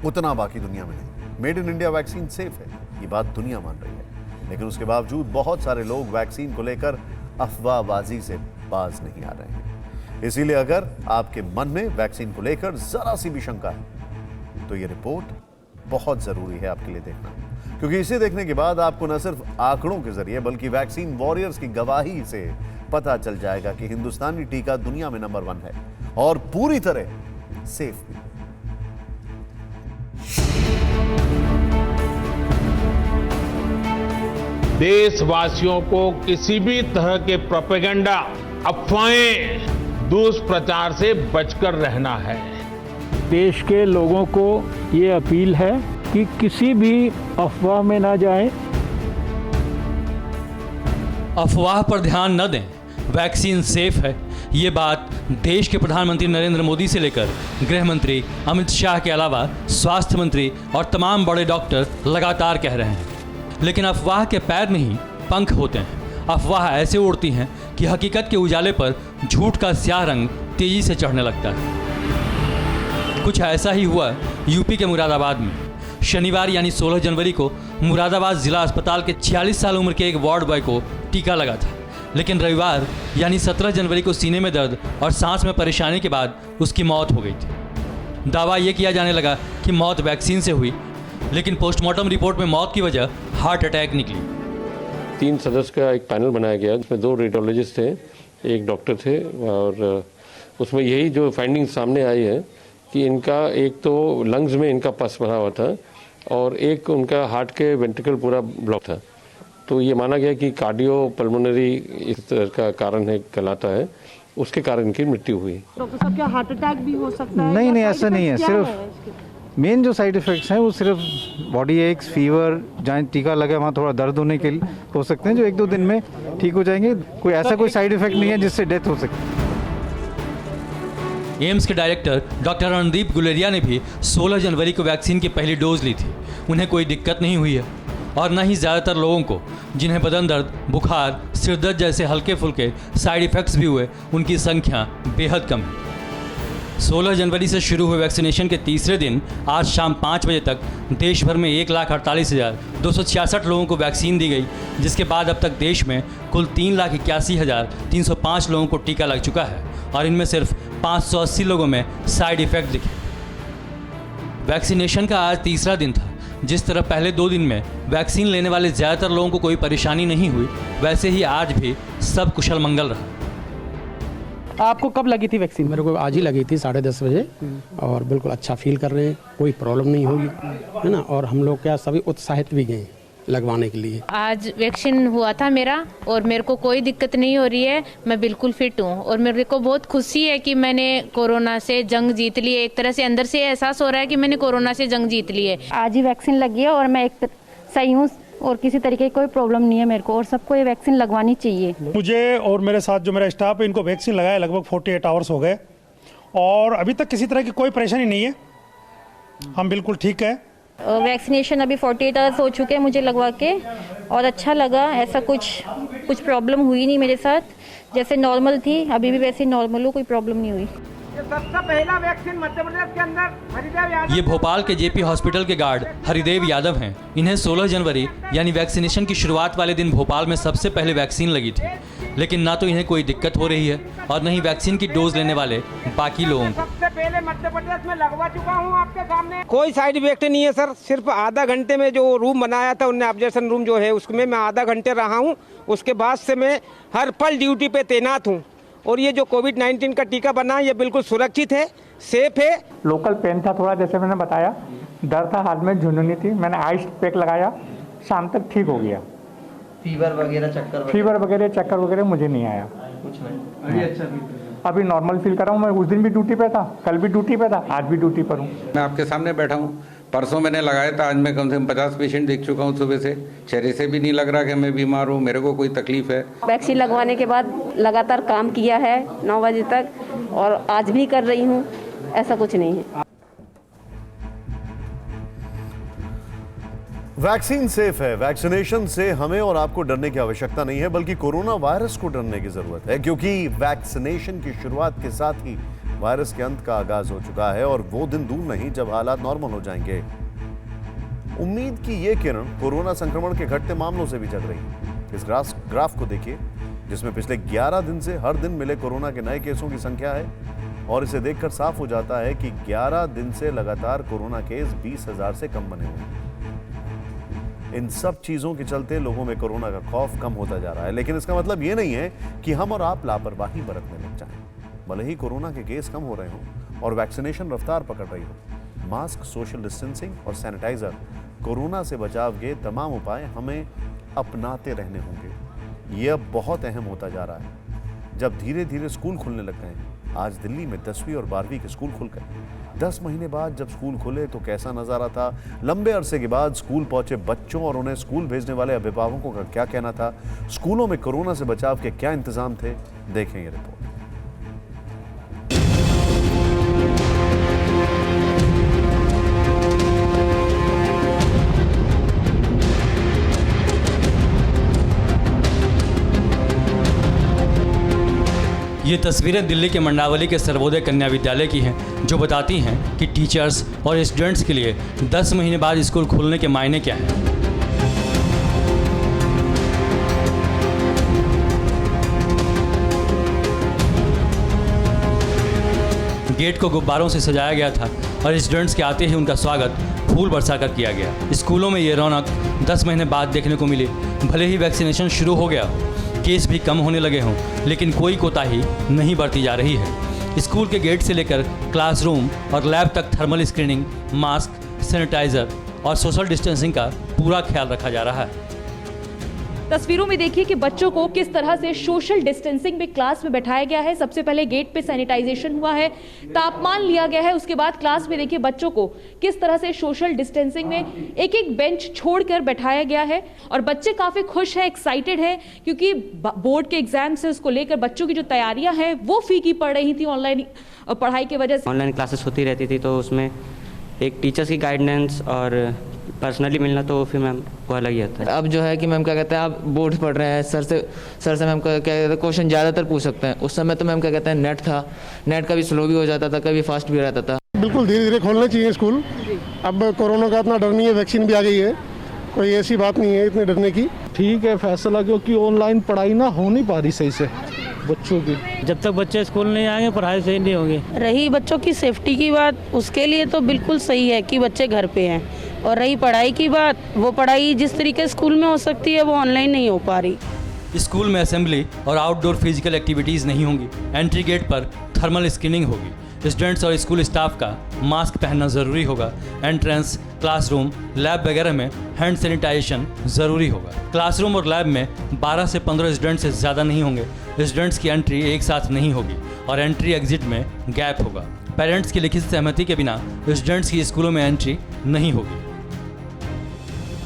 उतना बाकी दुनिया में नहीं। Made in India vaccine safe है, ये बात दुनिया मान रही है, लेकिन उसके बावजूद बहुत सारे लोग वैक्सीन को लेकर अफवाहबाजी से बाज नहीं आ रहे हैं। इसीलिए अगर आपके मन में वैक्सीन को लेकर जरा सी भी शंका है, तो ये रिपोर्ट बहुत जरूरी है आपके लिए देखना, क्योंकि इसे देखने के बाद आपको न सिर्फ आंकड़ों के जरिए बल्कि वैक्सीन वॉरियर्स की गवाही से पता चल जाएगा कि हिंदुस्तानी टीका दुनिया में नंबर 1 है और पूरी तरह सेफ भी। देशवासियों को किसी भी तरह के प्रोपेगेंडा, अफवाहें, दुष्प्रचार से बचकर रहना है। देश के लोगों को ये अपील है कि किसी भी अफवाह में ना जाएं। अफवाह पर ध्यान न दें, वैक्सीन सेफ है। ये बात देश के प्रधानमंत्री नरेंद्र मोदी से लेकर गृह मंत्री अमित शाह के अलावा स्वास्थ्य मंत्री और तमाम बड़े डॉक्टर लगातार कह रहे हैं। लेकिन अफवाह के पैर में ही पंख होते हैं। अफवाह ऐसे उड़ती हैं कि हकीकत के उजाले पर झूठ का स्याह रंग तेजी से चढ़ने लगता है। कुछ ऐसा ही हुआ यूपी के मुरादाबाद में। शनिवार यानी 16 जनवरी को मुरादाबाद जिला अस्पताल के 46 साल उम्र के एक वार्ड बॉय को टीका लगा था, लेकिन रविवार यानी 17 जनवरी को सीने में दर्द और सांस में परेशानी के बाद उसकी मौत हो गई थी। दावा ये किया जाने लगा कि मौत वैक्सीन से हुई, लेकिन पोस्टमार्टम रिपोर्ट में मौत की वजह हार्ट अटैक निकली। 3 सदस्य का एक पैनल बनाया गया, जिसमें 2 रेडियोलॉजिस्ट थे, एक डॉक्टर थे, और उसमें यही जो फाइंडिंग सामने आई है कि इनका एक तो लंग्स में इनका पस भरा हुआ था और एक उनका हार्ट के वेंट्रिकल पूरा ब्लॉक था। तो ये माना गया कि कार्डियो पल्मोनरी इस तरह का कारण है, कहलाता है, उसके कारण इनकी मृत्यु हुई। डॉक्टर साहब क्या हार्ट अटैक भी हो सकता है? नहीं, ऐसा नहीं है। सिर्फ मेन जो साइड इफ़ेक्ट्स हैं वो सिर्फ बॉडी एक्स, फीवर, जहाँ टीका लगा वहाँ थोड़ा दर्द होने के लिए हो सकते हैं, जो 1-2 दिन में ठीक हो जाएंगे। कोई ऐसा कोई साइड इफेक्ट नहीं है जिससे डेथ हो सके। एम्स के डायरेक्टर डॉक्टर रणदीप गुलेरिया ने भी 16 जनवरी को वैक्सीन की पहली डोज ली थी। उन्हें कोई दिक्कत नहीं हुई है और न ही ज़्यादातर लोगों को, जिन्हें बदन दर्द, बुखार, सिरदर्द जैसे हल्के फुल्के साइड इफ़ेक्ट्स भी हुए, उनकी संख्या बेहद कम है। 16 जनवरी से शुरू हुए वैक्सीनेशन के तीसरे दिन आज शाम 5 बजे तक देश भर में 1,48,266 लोगों को वैक्सीन दी गई, जिसके बाद अब तक देश में कुल 3,81,305 लोगों को टीका लग चुका है और इनमें सिर्फ 580 लोगों में साइड इफ़ेक्ट दिखे। वैक्सीनेशन का आज तीसरा दिन था। जिस तरह पहले 2 दिन में वैक्सीन लेने वाले ज़्यादातर लोगों को कोई परेशानी नहीं हुई, वैसे ही आज भी सब कुशल मंगल रहा। आपको कब लगी थी वैक्सीन? मेरे को आज ही लगी थी 10:30 बजे और बिल्कुल अच्छा फील कर रहे हैं, कोई प्रॉब्लम नहीं होगी, है ना। और हम लोग क्या सभी उत्साहित भी गए लगवाने के लिए। आज वैक्सीन हुआ था मेरा और मेरे को कोई दिक्कत नहीं हो रही है, मैं बिल्कुल फिट हूँ और मेरे को बहुत खुशी है कि मैंने कोरोना से जंग जीत ली है। एक तरह से अंदर से एहसास हो रहा है कि मैंने कोरोना से जंग जीत ली है। आज ही वैक्सीन लगी है और मैं एक सही हूँ और किसी तरीके की कोई प्रॉब्लम नहीं है मेरे को, और सबको ये वैक्सीन लगवानी चाहिए। मुझे और मेरे साथ जो मेरा स्टाफ है, इनको वैक्सीन लगाए लगभग 48 आवर्स हो गए और अभी तक किसी तरह की कोई परेशानी नहीं है, हम बिल्कुल ठीक है। वैक्सीनेशन अभी 48 आवर्स हो चुके हैं मुझे लगवा के और अच्छा लगा। ऐसा कुछ प्रॉब्लम हुई नहीं मेरे साथ, जैसे नॉर्मल थी अभी भी वैसे नॉर्मल हो, कोई प्रॉब्लम नहीं हुई। सबसे पहला वैक्सीन मध्य प्रदेश के अंदर हरिदेव यादव। ये भोपाल के जेपी हॉस्पिटल के गार्ड हरिदेव यादव हैं। इन्हें 16 जनवरी यानी वैक्सीनेशन की शुरुआत वाले दिन भोपाल में सबसे पहले वैक्सीन लगी थी, लेकिन ना तो इन्हें कोई दिक्कत हो रही है और न ही वैक्सीन की डोज लेने वाले बाकी लोगों को। सबसे पहले मध्य प्रदेश में लगवा चुका हूँ आपके सामने। कोई साइड इफेक्ट नहीं है सर, सिर्फ आधा घंटे में जो रूम बनाया था उन्हें, ऑब्जर्वेशन रूम जो है उसमें मैं आधा घंटे रहा हूँ। उसके बाद से मैं हर पल ड्यूटी पे तैनात हूँ और ये जो कोविड-19 का टीका बना ये बिल्कुल सुरक्षित है, सेफ है। लोकल पेन था थोड़ा, जैसे मैंने बताया, डर था, हाथ में झुनझुनी थी, मैंने आइस पैक लगाया, शाम तक ठीक हो गया। फीवर वगैरह चक्कर वगैरह मुझे नहीं आया, कुछ नहीं। अभी अच्छा अभी नॉर्मल फील कर रहा हूँ। मैं उस दिन भी ड्यूटी पे था, कल भी ड्यूटी पे था, आज भी ड्यूटी पर हूँ। मैं आपके सामने बैठा हूँ, परसों मैंने लगाया था, आज मैं कम से कम 50 पेशेंट देख चुका हूँ सुबह से। चेहरे से भी नहीं लग रहा कि मैं बीमार हूँ, मेरे को कोई तकलीफ है। वैक्सीन लगवाने के बाद लगातार काम किया है 9 बजे तक और आज भी कर रही हूँ, ऐसा कुछ नहीं है। वैक्सीन सेफ है। वैक्सीनेशन से हमें और आपको डरने की आवश्यकता नहीं है, बल्कि कोरोना वायरस को डरने की जरूरत है, क्योंकि वैक्सीनेशन की शुरुआत के साथ ही वायरस के अंत का आगाज हो चुका है और वो दिन दूर नहीं जब हालात नॉर्मल हो जाएंगे। उम्मीद की ये किरण कोरोना संक्रमण के घटते मामलों से भी जग रही है। इस ग्राफ को देखिए, जिसमें पिछले 11 दिन से हर दिन मिले कोरोना के नए केसों की संख्या है और इसे देखकर साफ हो जाता है कि 11 दिन से लगातार कोरोना केस 20,000 से कम बने हुए हैं। इन सब चीजों के चलते लोगों में कोरोना का खौफ कम होता जा रहा है, लेकिन इसका मतलब ये नहीं है कि हम और आप लापरवाही बरतने लग जाएं। भले ही कोरोना के केस कम हो रहे हों और वैक्सीनेशन रफ्तार पकड़ रही हो, मास्क, सोशल डिस्टेंसिंग और सैनिटाइजर, कोरोना से बचाव के तमाम उपाय हमें अपनाते रहने होंगे। ये अब बहुत अहम होता जा रहा है। जब धीरे धीरे स्कूल खुलने लग गए, आज दिल्ली में 10वीं और 12वीं के स्कूल खुल गए। 10 महीने बाद जब स्कूल खुले तो कैसा नज़ारा था, लंबे अरसे के बाद स्कूल पहुंचे बच्चों और उन्हें स्कूल भेजने वाले अभिभावकों का क्या कहना था, स्कूलों में कोरोना से बचाव के क्या इंतजाम थे, देखें ये रिपोर्ट। ये तस्वीरें दिल्ली के मंडावली के सर्वोदय कन्या विद्यालय की हैं, जो बताती हैं कि टीचर्स और स्टूडेंट्स के लिए 10 महीने बाद स्कूल खुलने के मायने क्या हैं। गेट को गुब्बारों से सजाया गया था और स्टूडेंट्स के आते ही उनका स्वागत फूल बरसाकर किया गया। स्कूलों में ये रौनक 10 महीने बाद देखने को मिली। भले ही वैक्सीनेशन शुरू हो गया, केस भी कम होने लगे हों, लेकिन कोई कोताही नहीं बरती जा रही है। स्कूल के गेट से लेकर क्लासरूम और लैब तक थर्मल स्क्रीनिंग, मास्क, सैनिटाइजर और सोशल डिस्टेंसिंग का पूरा ख्याल रखा जा रहा है। तस्वीरों में देखिए कि बच्चों को किस तरह से सोशल डिस्टेंसिंग में क्लास में बैठाया गया है। सबसे पहले गेट पे सैनिटाइजेशन हुआ है, तापमान लिया गया है, उसके बाद क्लास में देखिए बच्चों को किस तरह से सोशल डिस्टेंसिंग में एक एक बेंच छोड़कर बैठाया गया है। और बच्चे काफ़ी खुश हैं, एक्साइटेड हैं, क्योंकि बोर्ड के एग्जाम्स है, उसको लेकर बच्चों की जो तैयारियाँ हैं वो फीकी पड़ रही थी ऑनलाइन पढ़ाई की वजह से। ऑनलाइन क्लासेस होती रहती थी, तो उसमें एक टीचर्स की गाइडेंस और पर्सनली मिलना तो फिर मैम वो अलग ही आता है। अब जो है कि मैम क्या कहते हैं, आप बोर्ड पढ़ रहे हैं, सर से मैम क्या कहते हैं क्वेश्चन ज़्यादातर पूछ सकते हैं। उस समय तो मैम क्या कहते हैं नेट था, नेट कभी स्लो भी हो जाता था, कभी फास्ट भी रहता था। बिल्कुल धीरे धीरे खोलना चाहिए स्कूल। अब कोरोना का इतना डर नहीं है, वैक्सीन भी आ गई है, कोई ऐसी बात नहीं है इतने डरने की। ठीक है फैसला, क्योंकि ऑनलाइन पढ़ाई ना हो नहीं पा रही सही से बच्चों की। जब तक बच्चे स्कूल नहीं आएंगे पढ़ाई सही नहीं होगी। रही बच्चों की सेफ्टी की बात, उसके लिए तो बिल्कुल सही है कि बच्चे घर पे हैं। और रही पढ़ाई की बात, वो पढ़ाई जिस तरीके स्कूल में हो सकती है वो ऑनलाइन नहीं हो पा रही। स्कूल में असेंबली और आउटडोर फिजिकल एक्टिविटीज़ नहीं होंगी। एंट्री गेट पर थर्मल स्क्रीनिंग होगी। स्टूडेंट्स और स्कूल स्टाफ का मास्क पहनना ज़रूरी होगा। एंट्रेंस, क्लासरूम, लैब वगैरह में हैंड सैनिटाइजेशन ज़रूरी होगा। क्लासरूम और लैब में 12 से 15 स्टूडेंट्स से ज़्यादा नहीं होंगे। स्टूडेंट्स की एंट्री एक साथ नहीं होगी और एंट्री एग्जिट में गैप होगा। पेरेंट्स की लिखित सहमति के बिना स्टूडेंट्स की स्कूलों में एंट्री नहीं होगी।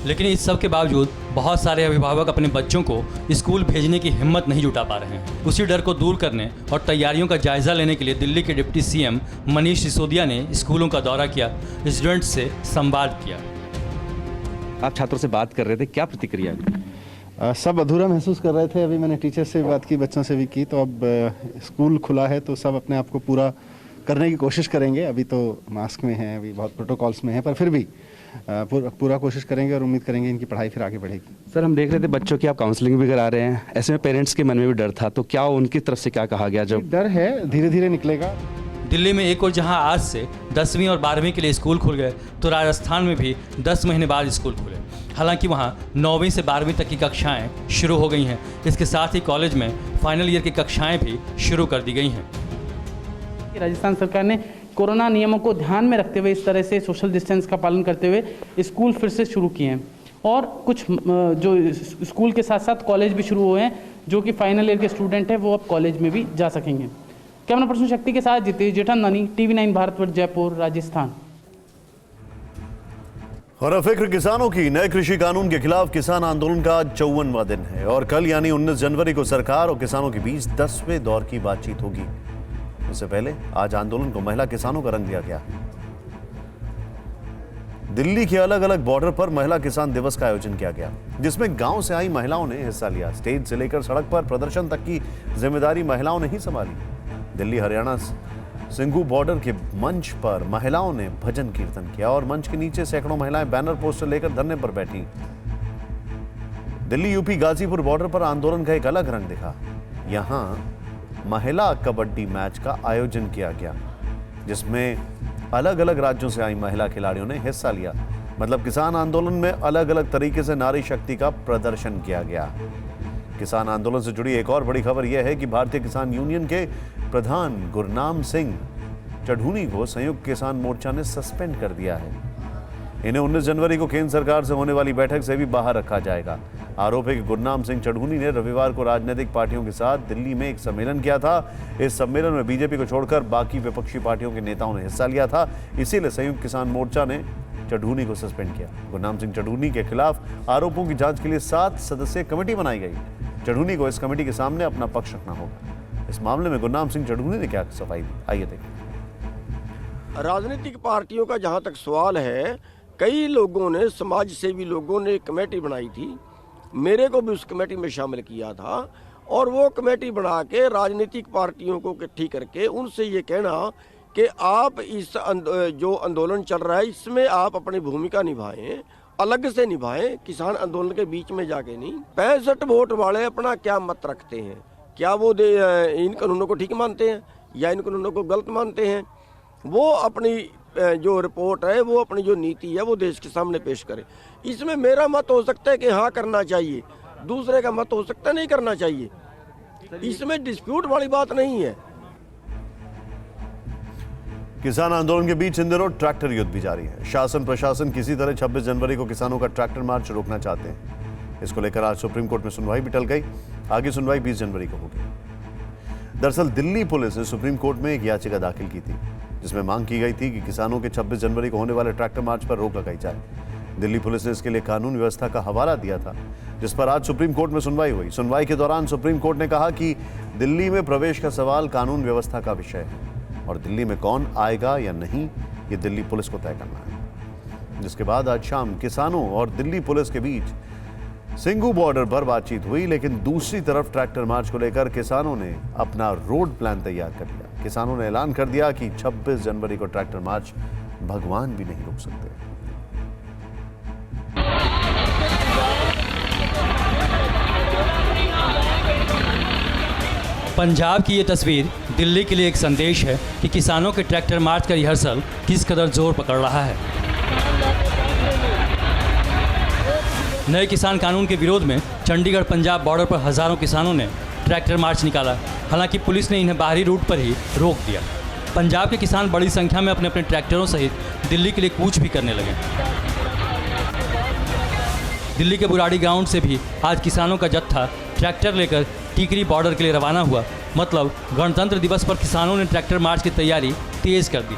लेकिन इस सब के बावजूद बहुत सारे अभिभावक अपने बच्चों को स्कूल भेजने की हिम्मत नहीं जुटा पा रहे हैं। उसी डर को दूर करने और तैयारियों का जायजा लेने के लिए दिल्ली के डिप्टी सीएम मनीष सिसोदिया ने स्कूलों का दौरा किया, स्टूडेंट्स से संवाद किया। आप छात्रों से बात कर रहे थे, क्या प्रतिक्रिया? सब अधूरा महसूस कर रहे थे। अभी मैंने टीचर से बात की, बच्चों से भी की, तो अब स्कूल खुला है तो सब अपने आप को पूरा करने की कोशिश करेंगे। अभी तो मास्क में हैं, अभी बहुत प्रोटोकॉल्स में हैं, पर फिर भी पूरा कोशिश करेंगे और उम्मीद करेंगे इनकी पढ़ाई फिर आगे बढ़ेगी। सर, हम देख रहे थे बच्चों की आप काउंसलिंग भी करा रहे हैं, ऐसे में पेरेंट्स के मन में भी डर था, तो क्या उनकी तरफ से क्या कहा गया? जब डर है, धीरे धीरे निकलेगा। दिल्ली में एक और जहां आज से 10वीं और 12वीं के लिए स्कूल खुल गए, तो राजस्थान में भी 10 महीने बाद स्कूल खुले। हालांकि वहां 9वीं से 12वीं तक की कक्षाएं शुरू हो गई हैं। इसके साथ ही कॉलेज में फाइनल ईयर की कक्षाएं भी शुरू कर दी गई हैं। राजस्थान सरकार ने कोरोना नियमों को ध्यान में रखते हुए इस तरह से सोशल डिस्टेंस का पालन करते हुए स्कूल फिर से शुरू किए हैं और कुछ जो स्कूल के साथ साथ कॉलेज भी शुरू हुए हैं, जो कि फाइनल ईयर के स्टूडेंट हैं वो अब कॉलेज में भी जा सकेंगे। कैमरा पर्सन शक्ति के साथ जितेश जेठानी, TV9 भारतवर्ष, जयपुर, राजस्थान। और फिक्र किसानों की। नए कृषि कानून के खिलाफ किसान आंदोलन का 54वां दिन है और कल यानी 19 जनवरी को सरकार और किसानों के बीच 10वें दौर की बातचीत होगी। उससे पहले आज आंदोलन को महिला किसानों का रंग दिया गया। दिल्ली के अलग अलग बॉर्डर पर महिला किसान दिवस का आयोजन किया गया, जिसमें गांव से आई महिलाओं ने हिस्सा लिया। स्टेज से लेकर सड़क पर प्रदर्शन तक की जिम्मेदारी महिलाओं ने ही संभाली। दिल्ली हरियाणा सिंघू बॉर्डर के मंच पर महिलाओं ने भजन कीर्तन किया और मंच के नीचे सैकड़ों महिलाएं बैनर पोस्टर लेकर धरने पर बैठी। दिल्ली यूपी गाजीपुर बॉर्डर पर आंदोलन का एक अलग रंग दिखा। यहां महिला कबड्डी मैच का आयोजन किया गया, जिसमें अलग अलग राज्यों से आई महिला खिलाड़ियों ने हिस्सा लिया। मतलब किसान आंदोलन में अलग अलग तरीके से नारी शक्ति का प्रदर्शन किया गया। किसान आंदोलन से जुड़ी एक और बड़ी खबर यह है कि भारतीय किसान यूनियन के प्रधान गुरनाम सिंह चढ़ूनी को संयुक्त किसान मोर्चा ने सस्पेंड कर दिया है। इन्हें 19 जनवरी को केंद्र सरकार से होने वाली बैठक से भी बाहर रखा जाएगा। आरोप है कि गुरनाम सिंह चढ़ूनी ने रविवार को राजनीतिक पार्टियों के साथ दिल्ली में एक सम्मेलन किया था। इस सम्मेलन में बीजेपी को छोड़कर बाकी विपक्षी पार्टियों के नेताओं ने हिस्सा लिया था। इसीलिए संयुक्त किसान मोर्चा ने चढ़ूनी को सस्पेंड किया। गुरनाम सिंह चढ़ूनी के खिलाफ आरोपों की जांच के लिए 7 सदस्यीय कमेटी बनाई गई। चढ़ूनी को इस कमेटी के सामने अपना पक्ष रखना होगा। इस मामले में गुरनाम सिंह चढ़ूनी ने क्या सफाई दी, आइए देखिए। राजनीतिक पार्टियों का जहां तक सवाल है, कई लोगों ने, समाज सेवी लोगों ने एक कमेटी बनाई थी, मेरे को भी उस कमेटी में शामिल किया था और वो कमेटी बना के राजनीतिक पार्टियों को इकट्ठी करके उनसे ये कहना कि आप इस जो आंदोलन चल रहा है इसमें आप अपनी भूमिका निभाएं, अलग से निभाएं, किसान आंदोलन के बीच में जाके नहीं। 65 वोट वाले अपना क्या मत रखते हैं, क्या वो इन कानूनों को ठीक मानते हैं या इन कानूनों को गलत मानते हैं, वो अपनी जो रिपोर्ट है, वो अपनी जो नीति है वो देश के सामने पेश करें। इसमें मेरा मत हो सकता है कि हाँ करना चाहिए, दूसरे का मत हो सकता है नहीं करना चाहिए, इसमें डिस्प्यूट वाली बात नहीं है। किसान आंदोलन के बीच इन दिनों ट्रैक्टर युद्ध भी जारी है। शासन प्रशासन किसी तरह 26 जनवरी को किसानों का ट्रैक्टर मार्च रोकना चाहते हैं। इसको लेकर आज सुप्रीम कोर्ट में सुनवाई भी टल गई। आगे सुनवाई 20 जनवरी को होगी। दरअसल दिल्ली पुलिस ने सुप्रीम कोर्ट में एक याचिका दाखिल की थी जिसमें मांग की गई थी कि किसानों के 26 जनवरी को होने वाले ट्रैक्टर मार्च पर रोक लगाई जाए। दिल्ली पुलिस ने इसके लिए कानून व्यवस्था का हवाला दिया था, जिस पर आज सुप्रीम कोर्ट में सुनवाई हुई। सुनवाई के दौरान सुप्रीम कोर्ट ने कहा कि दिल्ली में प्रवेश का सवाल कानून व्यवस्था का विषय है और दिल्ली में कौन आएगा या नहीं ये दिल्ली पुलिस को तय करना है। जिसके बाद आज शाम किसानों और दिल्ली पुलिस के बीच सिंघू बॉर्डर पर बातचीत हुई, लेकिन दूसरी तरफ ट्रैक्टर मार्च को लेकर किसानों ने अपना रोड प्लान तैयार कर लिया। किसानों ने ऐलान कर दिया कि 26 जनवरी को ट्रैक्टर मार्च भगवान भी नहीं रोक सकते। पंजाब की ये तस्वीर दिल्ली के लिए एक संदेश है कि किसानों के ट्रैक्टर मार्च का रिहर्सल किस कदर जोर पकड़ रहा है। नए किसान कानून के विरोध में चंडीगढ़ पंजाब बॉर्डर पर हजारों किसानों ने ट्रैक्टर मार्च निकाला। हालांकि पुलिस ने इन्हें बाहरी रूट पर ही रोक दिया। पंजाब के किसान बड़ी संख्या में अपने अपने ट्रैक्टरों सहित दिल्ली के लिए कूच भी करने लगे। दिल्ली के बुराड़ी ग्राउंड से भी आज किसानों का जत्था ट्रैक्टर लेकर टीकरी बॉर्डर के लिए रवाना हुआ। मतलब गणतंत्र दिवस पर किसानों ने ट्रैक्टर मार्च की तैयारी तेज कर दी।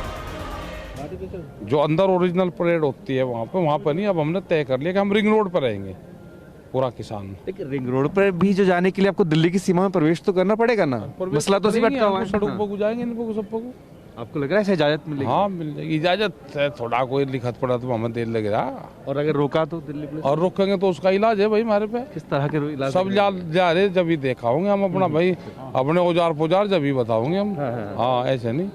जो अंदर ओरिजिनल परेड होती है वहाँ पर नहीं, अब हमने तय कर लिया कि हम रिंग रोड पर रहेंगे पूरा किसान। लेकिन रिंग रोड पर भी जो जाने के लिए आपको दिल्ली की सीमा में प्रवेश तो करना पड़ेगा ना, मसला तो इसी अटका हुआ है। सड़क पर जाएंगे इनको सबको। आपको लग रहा है इजाजत मिलेगी? हाँ मिल जाएगी इजाजत है, थोड़ा कोई लिखत पड़ा तो हमें देर लगेगा। और अगर रोका तो दिल्ली पुलिस? और रोकेंगे तो उसका इलाज है भाई हमारे पे। किस तरह के इलाज? सब जा रहे जब ही दिखाओगे हम अपना भाई, अपने औजार पुजार जब ही बताओगे हम। हाँ ऐसे नहीं।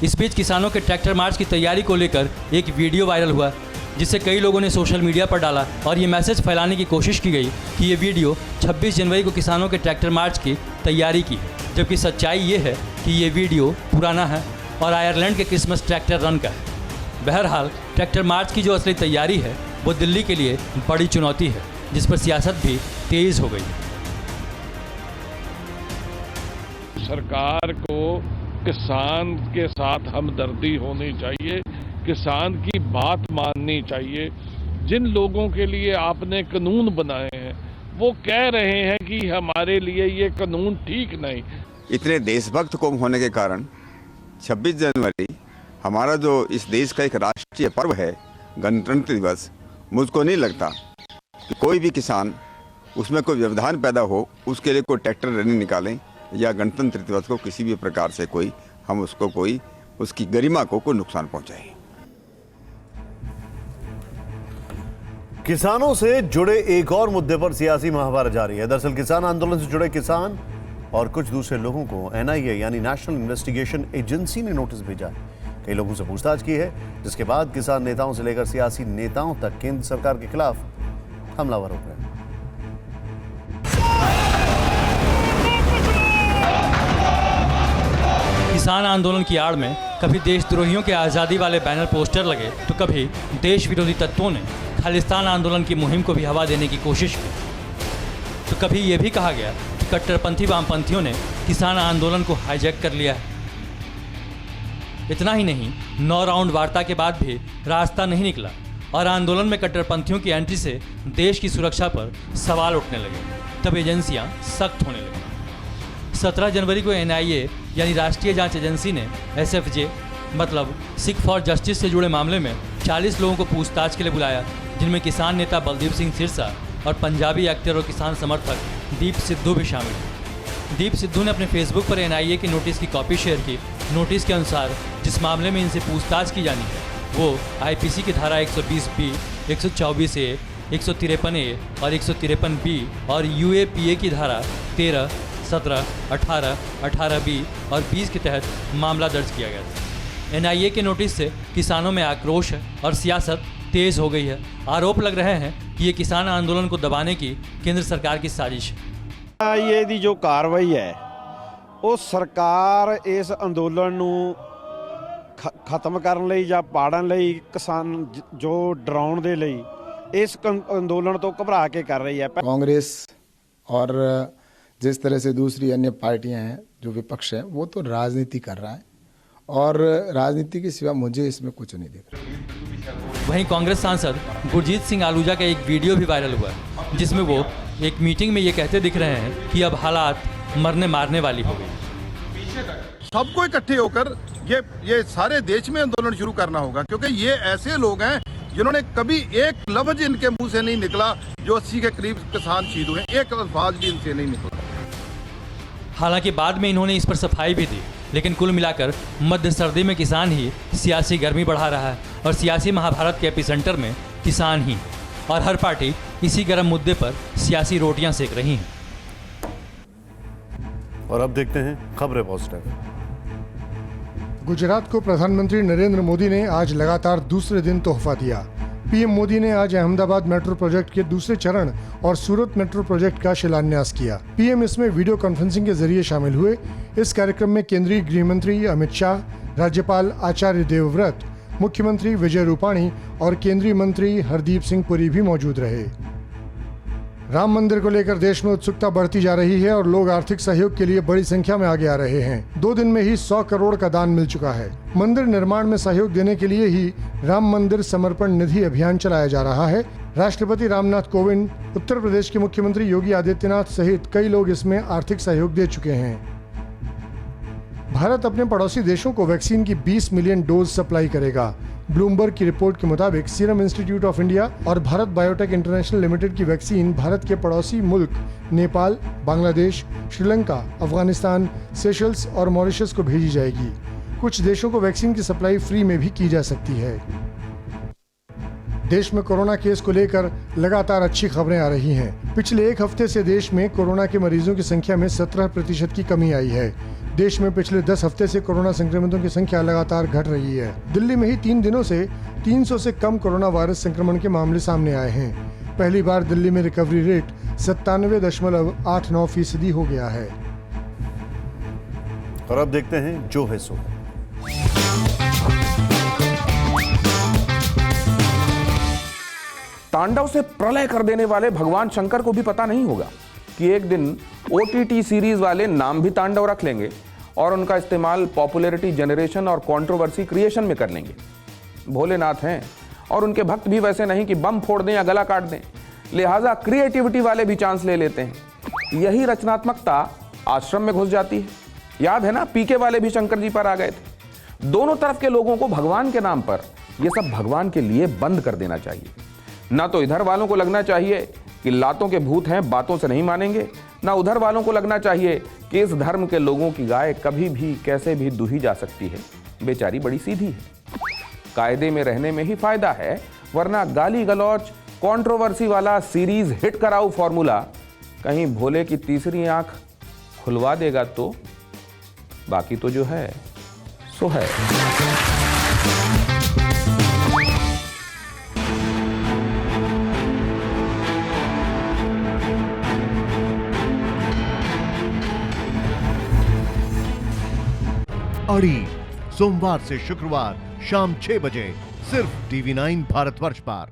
इस बीच किसानों के ट्रैक्टर मार्च की तैयारी को लेकर एक वीडियो वायरल हुआ जिसे कई लोगों ने सोशल मीडिया पर डाला और ये मैसेज फैलाने की कोशिश की गई कि ये वीडियो 26 जनवरी को किसानों के ट्रैक्टर मार्च की तैयारी की है, जबकि सच्चाई ये है कि ये वीडियो पुराना है और आयरलैंड के क्रिसमस ट्रैक्टर रन का है। बहरहाल ट्रैक्टर मार्च की जो असली तैयारी है वो दिल्ली के लिए बड़ी चुनौती है, जिस पर सियासत भी तेज हो गई है। सरकार को किसान के साथ हमदर्दी होनी चाहिए, किसान की बात माननी चाहिए। जिन लोगों के लिए आपने कानून बनाए हैं वो कह रहे हैं कि हमारे लिए ये कानून ठीक नहीं। इतने देशभक्त कौम होने के कारण 26 जनवरी हमारा जो इस देश का एक राष्ट्रीय पर्व है गणतंत्र दिवस, मुझको नहीं लगता कि कोई भी किसान उसमें कोई व्यवधान पैदा हो उसके लिए कोई ट्रैक्टर रैली निकालें या गणतंत्र दिवस को किसी भी प्रकार से कोई हम उसको कोई उसकी गरिमा को कोई नुकसान पहुंचाए। किसानों से जुड़े एक और मुद्दे पर सियासी महाभारत जारी है। दरअसल किसान आंदोलन से जुड़े किसान और कुछ दूसरे लोगों को एनआईए यानी नेशनल इन्वेस्टिगेशन एजेंसी ने नोटिस भेजा है। कई लोगों से पूछताछ की है, जिसके बाद किसान नेताओं से लेकर सियासी नेताओं तक केंद्र सरकार के खिलाफ हमलावर हो गए। किसान आंदोलन की आड़ में कभी देशद्रोहियों के आज़ादी वाले बैनर पोस्टर लगे तो कभी देश विरोधी तत्वों ने खालिस्तान आंदोलन की मुहिम को भी हवा देने की कोशिश की। तो कभी ये भी कहा गया कि कट्टरपंथी वामपंथियों ने किसान आंदोलन को हाईजैक कर लिया है। इतना ही नहीं, 9 राउंड वार्ता के बाद भी रास्ता नहीं निकला और आंदोलन में कट्टरपंथियों की एंट्री से देश की सुरक्षा पर सवाल उठने लगे। तब एजेंसियां सख्त होने लगी। 17 जनवरी को एनआईए यानी राष्ट्रीय जांच एजेंसी ने एसएफजे मतलब सिख फॉर जस्टिस से जुड़े मामले में 40 लोगों को पूछताछ के लिए बुलाया, जिनमें किसान नेता बलदीप सिंह सिरसा और पंजाबी एक्टर और किसान समर्थक दीप सिद्धू भी शामिल हैं। दीप सिद्धू ने अपने फेसबुक पर एनआईए की नोटिस की कॉपी शेयर की। नोटिस के अनुसार जिस मामले में इनसे पूछताछ की जानी है वो आईपीसी की धारा 120B, 124A, 153A और 153B और UAPA की धारा 13, 17, 18, 18B और 20 के तहत मामला दर्ज किया गया था। NIA के नोटिस से किसानों में आक्रोश है और सियासत तेज हो गई है। आरोप लग रहे हैं कि ये किसान आंदोलन को दबाने की केंद्र सरकार की साजिश है। ये दी जो कार्रवाई है वो सरकार इस अंदोलन ਨੂੰ ਖਤਮ ਕਰਨ ਲਈ ਜਾਂ ਪਾੜਨ ਲਈ ਕਿਸਾਨ ਜੋ ਡਰਾਉਣ ਦੇ ਲਈ इस अंदोलन तो घबरा के कर रही है। कांग्रेस और जिस तरह से दूसरी अन्य पार्टियां हैं जो विपक्ष है वो तो राजनीति कर रहा है और राजनीति के सिवा मुझे इसमें कुछ नहीं दिख रहा। वहीं कांग्रेस सांसद गुरजीत सिंह आलूजा का एक वीडियो भी वायरल हुआ है जिसमें वो एक मीटिंग में ये कहते दिख रहे हैं कि अब हालात मरने मारने वाली हो गई। सबको इकट्ठे होकर ये सारे देश में आंदोलन शुरू करना होगा क्योंकि ये ऐसे लोग हैं जिन्होंने कभी एक लफ्ज इनके मुंह से नहीं निकला। जो 80 के करीब किसान शहीद हुए, एक अल्फाज भी इनसे नहीं निकला। हालांकि बाद में इन्होंने इस पर सफाई भी दी, लेकिन कुल मिलाकर मध्य सर्दी में किसान ही सियासी गर्मी बढ़ा रहा है और सियासी महाभारत के एपिसेंटर में किसान ही, और हर पार्टी इसी गर्म मुद्दे पर सियासी रोटियां सेक रही हैं। और अब देखते हैं खबरें पॉजिटिव। गुजरात को प्रधानमंत्री नरेंद्र मोदी ने आज लगातार दूसरे दिन तोहफा दिया। पीएम मोदी ने आज अहमदाबाद मेट्रो प्रोजेक्ट के दूसरे चरण और सूरत मेट्रो प्रोजेक्ट का शिलान्यास किया। पीएम इसमें वीडियो कॉन्फ्रेंसिंग के जरिए शामिल हुए। इस कार्यक्रम में केंद्रीय गृह मंत्री अमित शाह, राज्यपाल आचार्य देवव्रत, मुख्यमंत्री विजय रूपाणी और केंद्रीय मंत्री हरदीप सिंह पुरी भी मौजूद रहे। राम मंदिर को लेकर देश में उत्सुकता बढ़ती जा रही है और लोग आर्थिक सहयोग के लिए बड़ी संख्या में आगे आ रहे हैं। 2 दिन में ही 100 करोड़ का दान मिल चुका है। मंदिर निर्माण में सहयोग देने के लिए ही राम मंदिर समर्पण निधि अभियान चलाया जा रहा है। राष्ट्रपति रामनाथ कोविंद, उत्तर प्रदेश के मुख्यमंत्री योगी आदित्यनाथ सहित कई लोग इसमें आर्थिक सहयोग दे चुके हैं। भारत अपने पड़ोसी देशों को वैक्सीन की 20 मिलियन डोज सप्लाई करेगा। ब्लूमबर्ग की रिपोर्ट के मुताबिक सीरम इंस्टीट्यूट ऑफ इंडिया और भारत बायोटेक इंटरनेशनल लिमिटेड की वैक्सीन भारत के पड़ोसी मुल्क नेपाल, बांग्लादेश, श्रीलंका, अफगानिस्तान, सेशल्स और मॉरिशस को भेजी जाएगी। कुछ देशों को वैक्सीन की सप्लाई फ्री में भी की जा सकती है। देश में कोरोना केस को लेकर लगातार अच्छी खबरें आ रही हैं। पिछले एक हफ्ते से देश में कोरोना के मरीजों की संख्या में 17% की कमी आई है। देश में पिछले 10 हफ्ते से कोरोना संक्रमितों की संख्या लगातार घट रही है। दिल्ली में ही 3 दिनों से 300 से कम कोरोना वायरस संक्रमण के मामले सामने आए हैं। पहली बार दिल्ली में रिकवरी रेट 97.89% हो गया है। और अब देखते हैं जो है सो। तांडव से प्रलय कर देने वाले भगवान शंकर को भी पता नहीं होगा कि एक दिन OTT सीरीज वाले नाम भी तांडव रख लेंगे और उनका इस्तेमाल पॉपुलैरिटी जनरेशन और कंट्रोवर्सी क्रिएशन में कर लेंगे। भोलेनाथ हैं और उनके भक्त भी वैसे नहीं कि बम फोड़ दें या गला काट दें, लिहाजा क्रिएटिविटी वाले भी चांस ले लेते हैं। यही रचनात्मकता आश्रम में घुस जाती है। याद है ना, पीके वाले भी शंकर जी पर आ गए थे। दोनों तरफ के लोगों को भगवान के नाम पर यह सब भगवान के लिए बंद कर देना चाहिए। ना तो इधर वालों को लगना चाहिए कि लातों के भूत हैं, बातों से नहीं मानेंगे, ना उधर वालों को लगना चाहिए कि इस धर्म के लोगों की गाय कभी भी कैसे भी दुही जा सकती है। बेचारी बड़ी सीधी है। कायदे में रहने में ही फायदा है, वरना गाली गलौच कंट्रोवर्सी वाला सीरीज हिट कराऊ फॉर्मूला कहीं भोले की तीसरी आंख खुलवा देगा तो बाकी तो जो है सो है। अड़ी सोमवार से शुक्रवार शाम 6 बजे सिर्फ TV9 भारतवर्ष पर।